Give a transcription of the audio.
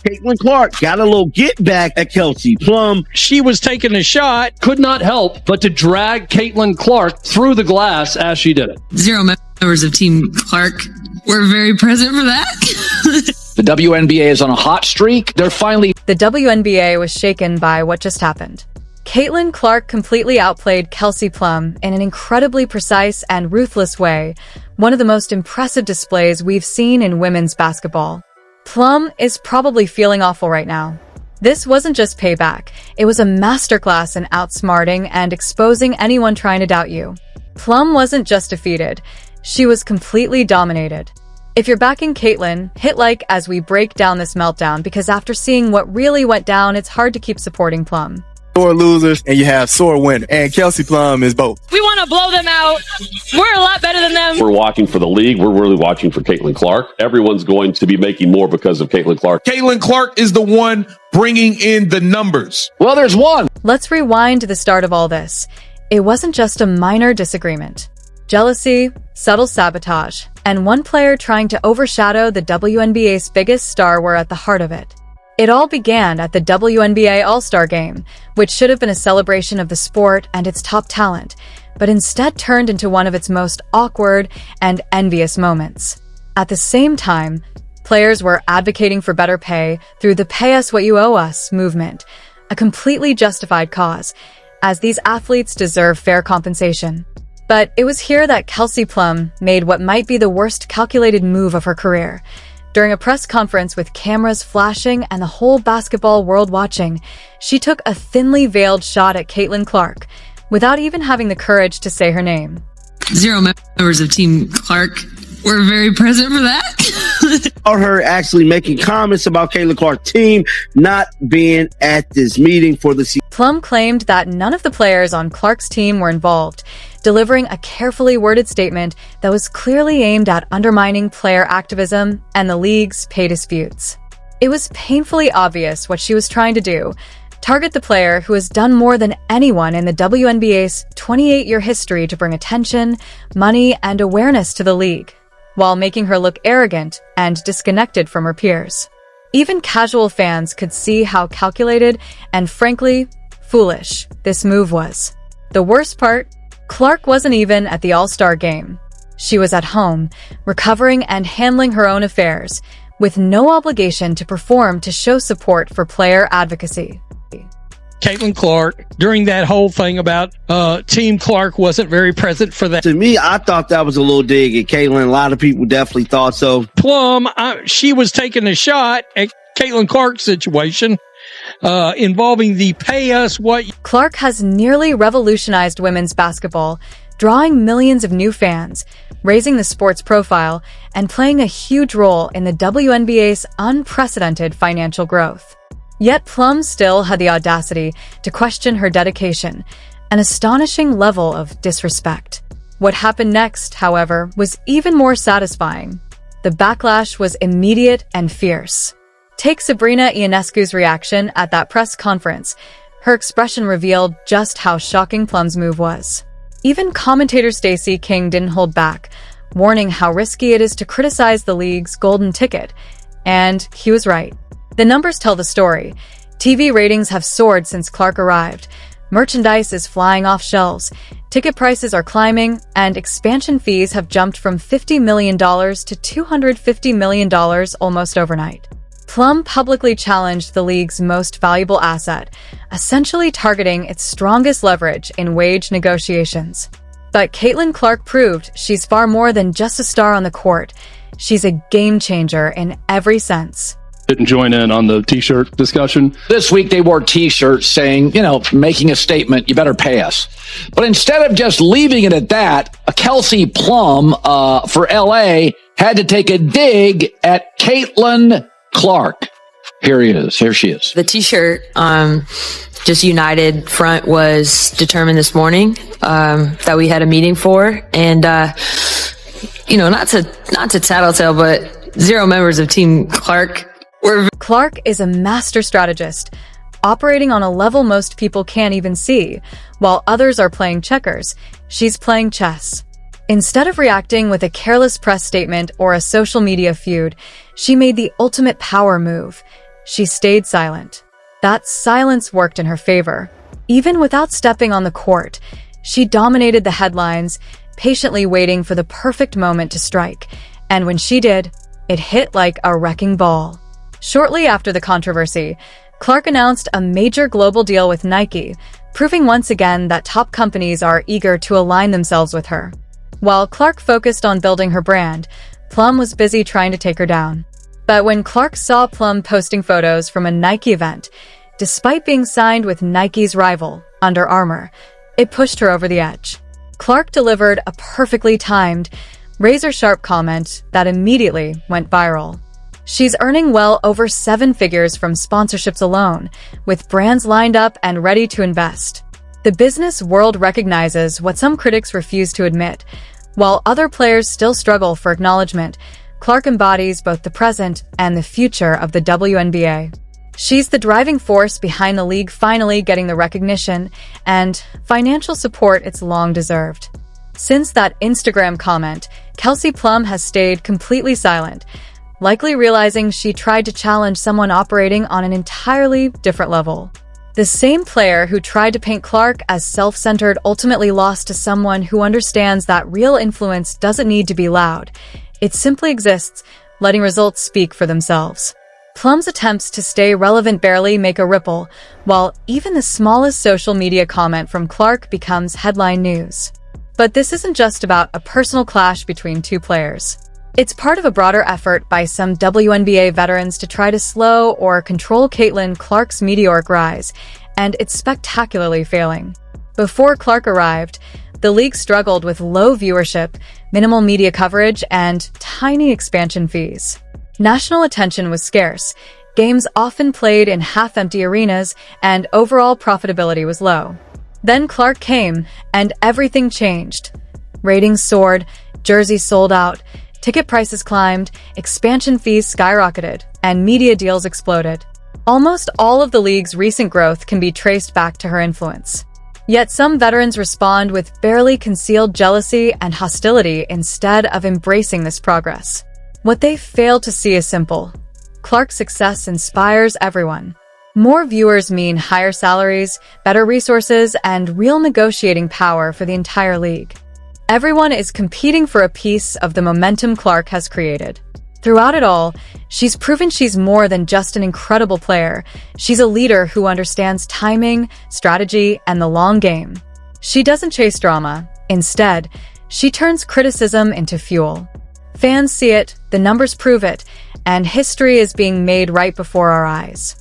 Caitlin Clark got a little get back at Kelsey Plum. She was taking a shot. Could not help but to drag Caitlin Clark through the glass as she did it. 0 members of Team Clark were very present for that. The WNBA is on a hot streak. They're finally... The WNBA was shaken by what just happened. Caitlin Clark completely outplayed Kelsey Plum in an incredibly precise and ruthless way, one of the most impressive displays we've seen in women's basketball. Plum is probably feeling awful right now. This wasn't just payback, it was a masterclass in outsmarting and exposing anyone trying to doubt you. Plum wasn't just defeated, she was completely dominated. If you're backing Caitlin, hit like as we break down this meltdown, because after seeing what really went down, it's hard to keep supporting Plum. Sore losers and you have sore winners, and Kelsey Plum is both. We want to blow them out. We're a lot better than them. We're watching for the league. We're really watching for Caitlin Clark. Everyone's going to be making more because of Caitlin Clark. Caitlin Clark is the one bringing in the numbers. Well, there's one. Let's rewind to the start of all this. It wasn't just a minor disagreement. Jealousy, subtle sabotage, and one player trying to overshadow the WNBA's biggest star were at the heart of it. It all began at the WNBA All-Star Game, which should have been a celebration of the sport and its top talent, but instead turned into one of its most awkward and envious moments. At the same time, players were advocating for better pay through the Pay Us What You Owe Us movement, a completely justified cause, as these athletes deserve fair compensation. But it was here that Kelsey Plum made what might be the worst calculated move of her career. During a press conference with cameras flashing and the whole basketball world watching, she took a thinly veiled shot at Caitlin Clark, without even having the courage to say her name. 0 members of Team Clark were very present for that. Or her actually making comments about Caitlin Clark's team not being at this meeting for the season. Plum claimed that none of the players on Clark's team were involved, delivering a carefully worded statement that was clearly aimed at undermining player activism and the league's pay disputes. It was painfully obvious what she was trying to do: target the player who has done more than anyone in the WNBA's 28-year history to bring attention, money, and awareness to the league, while making her look arrogant and disconnected from her peers. Even casual fans could see how calculated and, frankly, foolish this move was. The worst part? Clark wasn't even at the All-Star Game. She was at home, recovering and handling her own affairs, with no obligation to perform to show support for player advocacy. Caitlin Clark, during that whole thing about Team Clark, wasn't very present for that. To me, I thought that was a little dig at Caitlin. A lot of people definitely thought so. Plum, she was taking a shot at Caitlin Clark's situation involving the Pay Us What... Clark has nearly revolutionized women's basketball, drawing millions of new fans, raising the sport's profile, and playing a huge role in the WNBA's unprecedented financial growth. Yet Plum still had the audacity to question her dedication, an astonishing level of disrespect. What happened next, however, was even more satisfying. The backlash was immediate and fierce. Take Sabrina Ionescu's reaction at that press conference. Her expression revealed just how shocking Plum's move was. Even commentator Stacey King didn't hold back, warning how risky it is to criticize the league's golden ticket. And he was right. The numbers tell the story. TV ratings have soared since Clark arrived. Merchandise is flying off shelves. Ticket prices are climbing, and expansion fees have jumped from $50 million to $250 million almost overnight. Plum publicly challenged the league's most valuable asset, essentially targeting its strongest leverage in wage negotiations. But Caitlin Clark proved she's far more than just a star on the court. She's a game changer in every sense. Didn't join in on the t-shirt discussion. This week they wore t-shirts saying, making a statement, you better pay us. But instead of just leaving it at that, Kelsey Plum for LA had to take a dig at Caitlin Clark. Here she is. The t-shirt, just united front, was determined this morning, that we had a meeting for. And, not to tattletale, but 0 members of Team Clark were... Clark is a master strategist, operating on a level most people can't even see. While others are playing checkers, she's playing chess. Instead of reacting with a careless press statement or a social media feud, she made the ultimate power move, she stayed silent. That silence worked in her favor. Even without stepping on the court, she dominated the headlines, patiently waiting for the perfect moment to strike. And when she did, it hit like a wrecking ball. Shortly after the controversy, Clark announced a major global deal with Nike, proving once again that top companies are eager to align themselves with her. While Clark focused on building her brand, Plum was busy trying to take her down. But when Clark saw Plum posting photos from a Nike event, despite being signed with Nike's rival, Under Armour, it pushed her over the edge. Clark delivered a perfectly timed, razor-sharp comment that immediately went viral. She's earning well over 7 figures from sponsorships alone, with brands lined up and ready to invest. The business world recognizes what some critics refuse to admit. While other players still struggle for acknowledgement, Clark embodies both the present and the future of the WNBA. She's the driving force behind the league finally getting the recognition and financial support it's long deserved. Since that Instagram comment, Kelsey Plum has stayed completely silent, likely realizing she tried to challenge someone operating on an entirely different level. The same player who tried to paint Clark as self-centered ultimately lost to someone who understands that real influence doesn't need to be loud. It simply exists, letting results speak for themselves. Plum's attempts to stay relevant barely make a ripple, while even the smallest social media comment from Clark becomes headline news. But this isn't just about a personal clash between two players. It's part of a broader effort by some WNBA veterans to try to slow or control Caitlin Clark's meteoric rise, and it's spectacularly failing. Before Clark arrived, the league struggled with low viewership, minimal media coverage, and tiny expansion fees. National attention was scarce, games often played in half-empty arenas, and overall profitability was low. Then Clark came, and everything changed. Ratings soared, jerseys sold out, ticket prices climbed, expansion fees skyrocketed, and media deals exploded. Almost all of the league's recent growth can be traced back to her influence. Yet some veterans respond with barely concealed jealousy and hostility instead of embracing this progress. What they fail to see is simple. Clark's success inspires everyone. More viewers mean higher salaries, better resources, and real negotiating power for the entire league. Everyone is competing for a piece of the momentum Clark has created. Throughout it all, she's proven she's more than just an incredible player. She's a leader who understands timing, strategy, and the long game. She doesn't chase drama. Instead, she turns criticism into fuel. Fans see it, the numbers prove it, and history is being made right before our eyes.